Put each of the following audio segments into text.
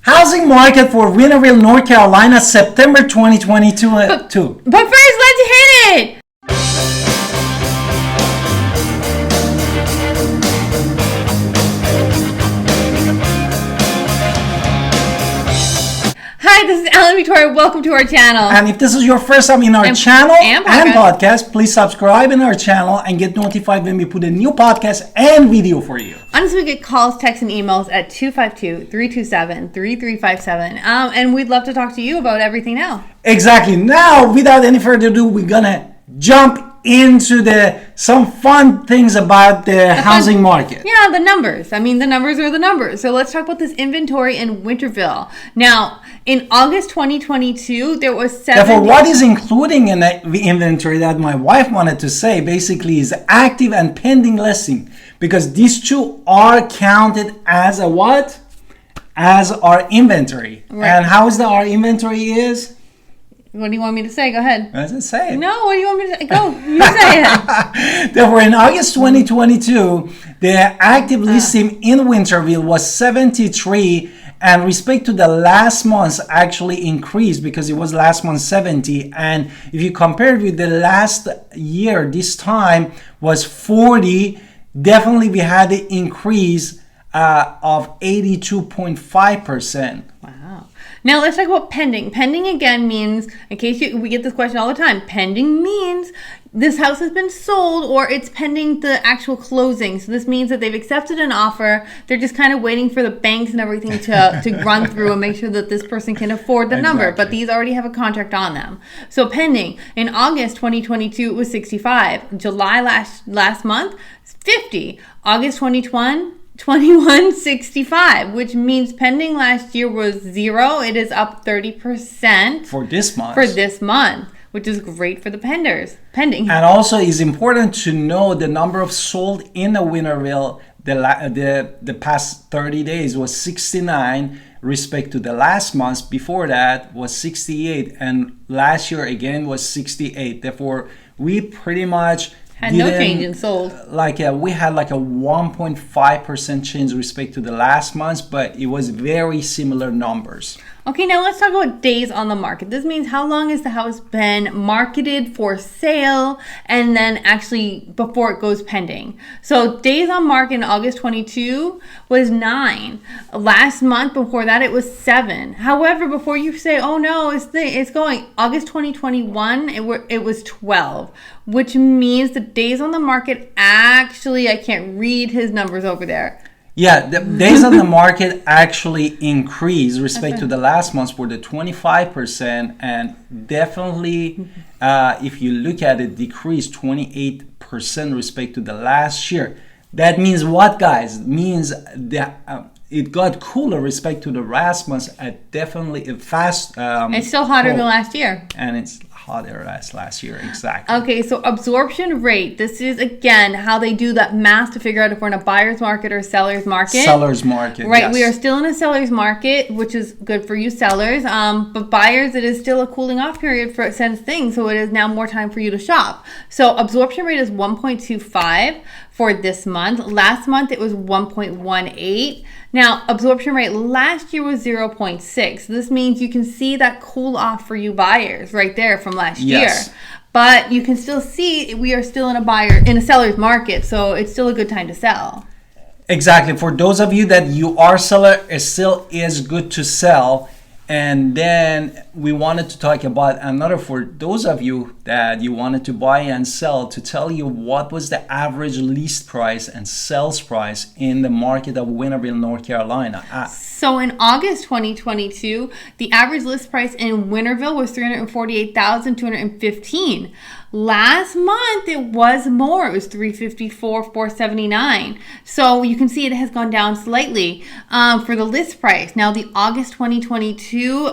Housing market for Winterville, North Carolina, September 2022. But first, let's hit it! Hi, this is Alan Victoria. Welcome to our channel. And if this is your first time in our channel and podcast, please subscribe in our channel and get notified when we put a new podcast and video for you. Honestly, we get calls, texts, and emails at 252-327-3357. And we'd love to talk to you about everything now. Exactly. Now, without any further ado, we're gonna jump into some fun things about the housing market. Yeah, the numbers. I mean, the numbers are the numbers. So let's talk about this inventory in Winterville. Now, in August 2022, there was 70... Therefore, what is including in the inventory that my wife wanted to say basically is active and pending listing, because these two are counted as a what? As our inventory. Right. And how is our inventory is? What do you want me to say? Go ahead. What does it say? No, what do you want me to say? Go. You say it. Therefore, in August 2022, the active listing in Winterville was 73, and respect to the last month's actually increased because it was last month 70. And if you compare it with the last year, this time was 40. Definitely, we had an increase of 82.5%. Wow. Now let's talk about pending. Pending again means, in case we get this question all the time, pending means this house has been sold or it's pending the actual closing. So this means that they've accepted an offer. They're just kind of waiting for the banks and everything to run through and make sure that this person can afford the number. But these already have a contract on them. So pending. In August 2022, it was 65. July last month, 50. August 2165, which means pending last year was 0. It is up 30% for this month, which is great for the pending. And also, it's important to know the number of sold in the Winterville the past 30 days was 69 respect to the last month. Before that was 68, and last year again was 68. Therefore, we pretty much had no change in sold. We had like a 1.5% change respect to the last month, but it was very similar numbers. Okay, now let's talk about days on the market. This means how long has the house been marketed for sale and then actually before it goes pending. So days on market in August 22 was 9. Last month before that it was 7. However, before you say, oh no, it's going, August 2021, it was 12, which means the days on the market actually, I can't read his numbers over there. Yeah, the days on the market actually increased respect to the last month for the 25%, and definitely if you look at it, decreased 28% respect to the last year. That means what, guys? It means that it got cooler respect to the last month at definitely fast. It's still hotter than last year. And it's hotter as last year, exactly. Okay, so absorption rate. This is, again, how they do that math to figure out if we're in a buyer's market or seller's market. Seller's market, right, yes. We are still in a seller's market, which is good for you sellers. But buyers, it is still a cooling off period for since things, so it is now more time for you to shop. So absorption rate is 1.25 for this month. Last month, it was 1.18. Now, absorption rate last year was 0.6. This means you can see that cool off for you buyers right there from last year. But you can still see we are still in a seller's market, so it's still a good time to sell. Exactly. For those of you that you are seller, it still is good to sell. And then we wanted to talk about another, for those of you that you wanted to buy and sell, to tell you what was the average list price and sales price in the market of Winterville, North Carolina. So in August 2022, the average list price in Winterville was $348,215. Last month it was more. It was $354,479. So you can see it has gone down slightly for the list price. Now the August 2022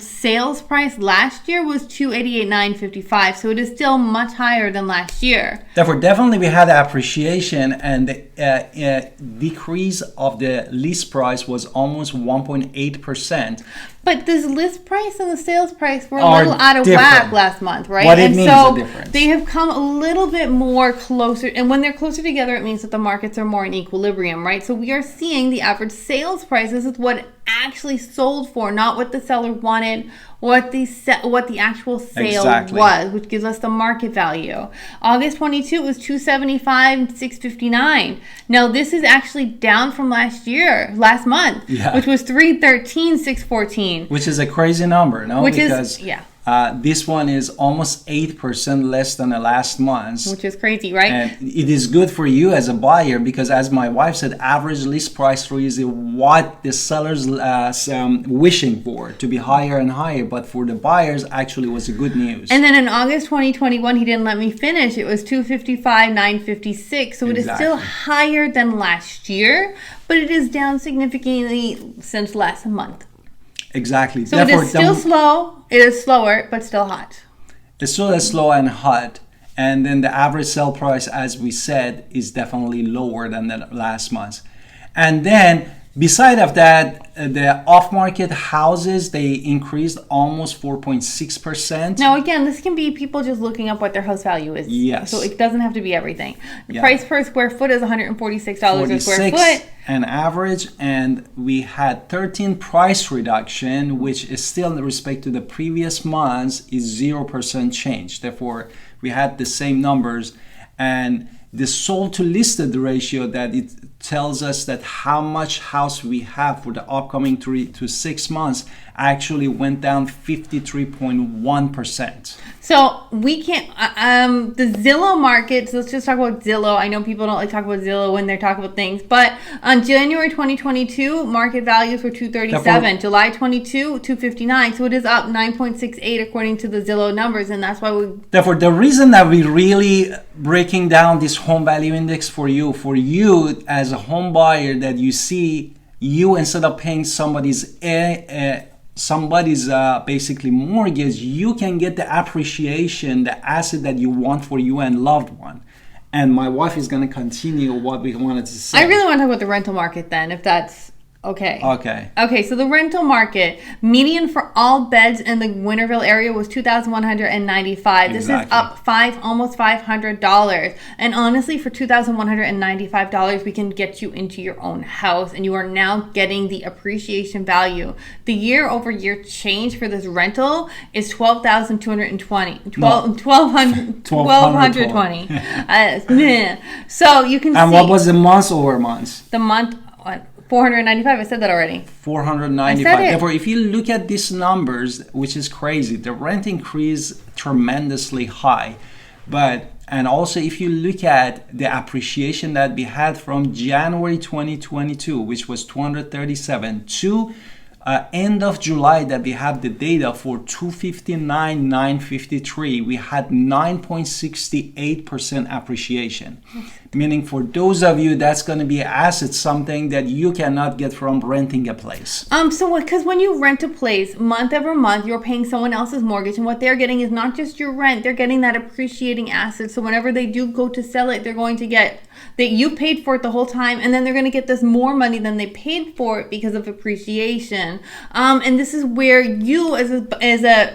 sales price last year was $288,955. So it is still much higher than last year. Therefore, definitely we had appreciation, and the decrease of the list price was almost 1.8%. But this list price and the sales price were a little out of whack last month, right? What it means, the difference. They have come a little bit more closer, and when they're closer together, it means that the markets are more in equilibrium, right? So we are seeing the average sales price. This is what it actually sold for, not what the seller wanted, what the actual sale was, which gives us the market value. August 22 was 275 and 659. Now this is actually down from last month, which was 313 614, which is a crazy number, no? Because this one is almost 8% less than the last month's. Which is crazy, right? And it is good for you as a buyer because, as my wife said, average list price for you is what the seller's wishing for, to be higher and higher. But for the buyers, actually was a good news. And then in August 2021, he didn't let me finish. It was 255, 956. So it is still higher than last year, but it is down significantly since last month. Exactly. So therefore, it is still slow. It is slower, but still hot. It's still slow and hot. And then the average sale price, as we said, is definitely lower than the last month. And then beside of that, the off-market houses, they increased almost 4.6%. Now, again, this can be people just looking up what their house value is. Yes. So it doesn't have to be everything. The price per square foot is $146 a square foot. An average, and we had 13 price reduction, which is still in respect to the previous months is 0% change. Therefore, we had the same numbers, and the sold to listed ratio that it tells us that how much house we have for the upcoming 3 to 6 months actually went down 53.1%. So we can't, the Zillow market, so let's just talk about Zillow. I know people don't like to talk about Zillow when they're talking about things, but on January 2022, market values were 237, July 22, 259. So it is up 9.68 according to the Zillow numbers, and that's why Therefore, the reason that we really breaking down this home value index for you as a home buyer, that you see you, instead of paying somebody's basically mortgage, you can get the appreciation, the asset that you want for you and loved one. And my wife is going to continue what we wanted to say. I really want to talk about the rental market then, if that's okay. Okay, so the rental market, median for all beds in the Winterville area was $2,195. This is up almost $500. And honestly, for $2,195, we can get you into your own house, and you are now getting the appreciation value. The year-over-year change for this rental is $12,220. $1,220. So you can see. And what was the month over month? The month. 495. I said that already. 495. Therefore, if you look at these numbers, which is crazy, the rent increase tremendously high. And also, if you look at the appreciation that we had from January 2022, which was 237, to end of July that we have the data for 259, 953, we had 9.68% appreciation. Meaning for those of you, that's going to be asset, something that you cannot get from renting a place. Because when you rent a place, month over month, you're paying someone else's mortgage, and what they're getting is not just your rent, they're getting that appreciating asset. So whenever they do go to sell it, they're going to get that you paid for it the whole time, and then they're going to get this more money than they paid for it because of appreciation. And this is where you,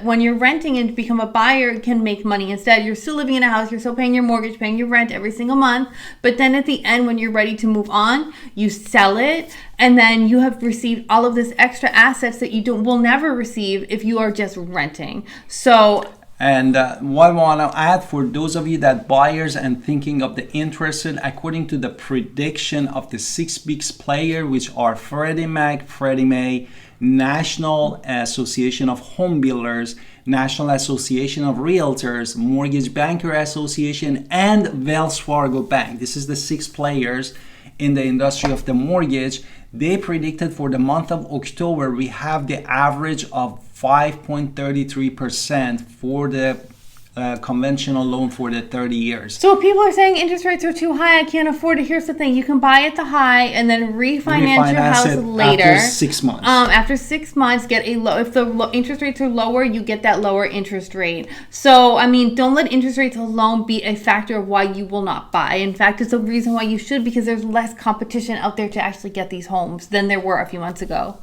when you're renting and become a buyer, can make money. Instead, you're still living in a house, you're still paying your mortgage, paying your rent every single month. But then at the end, when you're ready to move on, you sell it, and then you have received all of this extra assets that you will never receive if you are just renting. So. And what I want to add for those of you that buyers and thinking of the interested, according to the prediction of the 6 biggest players, which are Freddie Mac, Freddie Mae, National Association of Home Builders, National Association of Realtors, Mortgage Banker Association, and Wells Fargo Bank. This is the 6 players in the industry of the mortgage. They predicted for the month of October, we have the average of 5.33% for the conventional loan for the 30 years. So people are saying interest rates are too high, I can't afford it. Here's the thing, you can buy at the high and then refinance your house later. After 6 months. After 6 months, get a low. If the interest rates are lower, you get that lower interest rate. So, I mean, don't let interest rates alone be a factor of why you will not buy. In fact, it's a reason why you should, because there's less competition out there to actually get these homes than there were a few months ago.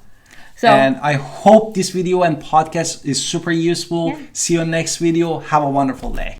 So, and I hope this video and podcast is super useful. See you next video. Have a wonderful day.